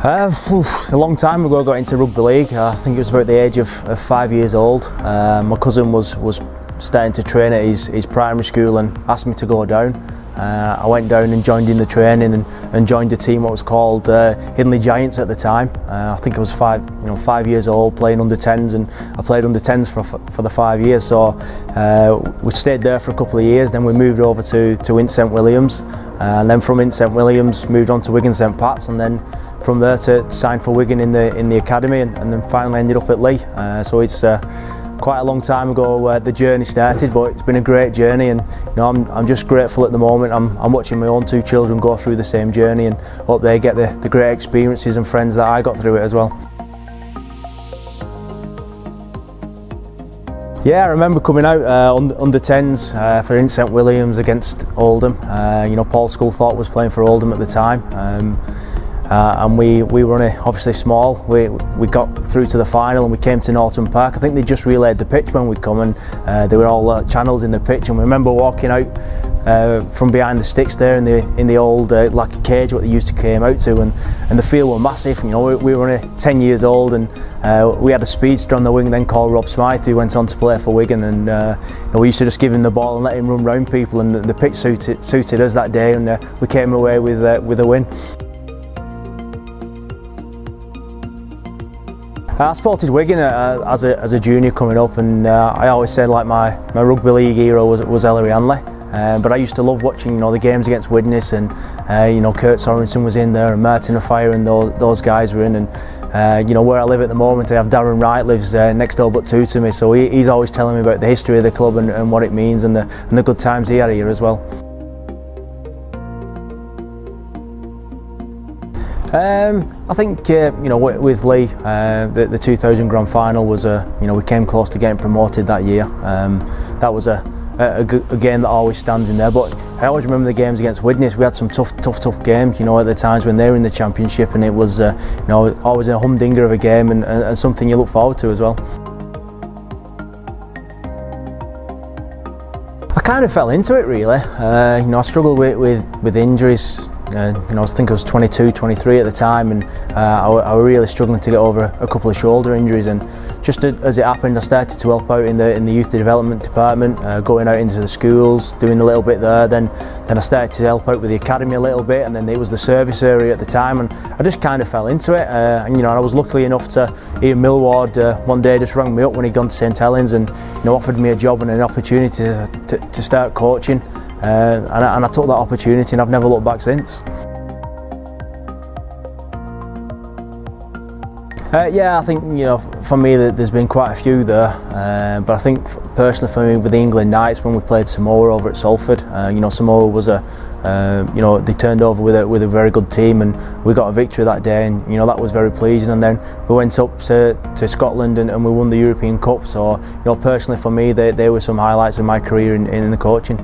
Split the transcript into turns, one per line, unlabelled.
A long time ago I got into rugby league. I think it was about the age of 5 years old. My cousin was starting to train at his primary school and asked me to go down. I went down and joined in the training and joined a team what was called Hindley Giants at the time. I think I was 5 years old, playing under 10s, and I played under 10s for the 5 years. So we stayed there for a couple of years. Then we moved over to Ince St Williams, and then from Ince St Williams moved on to Wigan St Pat's, and then from there to sign for Wigan in the academy, and then finally ended up at Leigh. So it's quite a long time ago the journey started, but it's been a great journey, and I'm just grateful at the moment. I'm watching my own two children go through the same journey, and hope they get the great experiences and friends that I got through it as well. Yeah, I remember coming out under 10s for Ince St Williams against Oldham. Paul Sculthorpe was playing for Oldham at the time. And we were only obviously small. We got through to the final and we came to Norton Park. I think they just relayed the pitch when we'd come, and there were all channels in the pitch, and we remember walking out from behind the sticks there in the old like a cage what they used to came out to, and the field were massive. We were only 10 years old, and we had a speedster on the wing then called Rob Smythe, who went on to play for Wigan, and we used to just give him the ball and let him run round people, and the pitch suited us that day, and we came away with a win. I supported Wigan as a junior coming up, and I always said like my rugby league hero was Ellery Hanley. But I used to love watching the games against Widnes, and Kurt Sorensen was in there, and Martin O'Fire, and those guys were in, and where I live at the moment I have Darren Wright lives next door but two to me, so he's always telling me about the history of the club and what it means, and the good times he had here as well. I think with Leigh, the 2000 grand final was we came close to getting promoted that year. That was a game that always stands in there. But I always remember the games against Widnes. We had some tough games. At the times when they were in the championship, and it was always a humdinger of a game, and something you look forward to as well. I kind of fell into it really. I struggled with injuries. I think I was 22, 23 at the time, and I was really struggling to get over a couple of shoulder injuries, and just as it happened I started to help out in the youth development department, going out into the schools, doing a little bit there, then I started to help out with the academy a little bit, and then it was the service area at the time, and I just kind of fell into it, and I was lucky enough to Ian Millward one day just rang me up when he'd gone to St Helens, and offered me a job and an opportunity to start coaching. And I took that opportunity, and I've never looked back since. Yeah, I think for me there's been quite a few there, but I think personally for me with the England Knights, when we played Samoa over at Salford, Samoa was they turned over with a very good team, and we got a victory that day, and that was very pleasing. And then we went up to Scotland and we won the European Cup. So personally for me they were some highlights of my career in the coaching.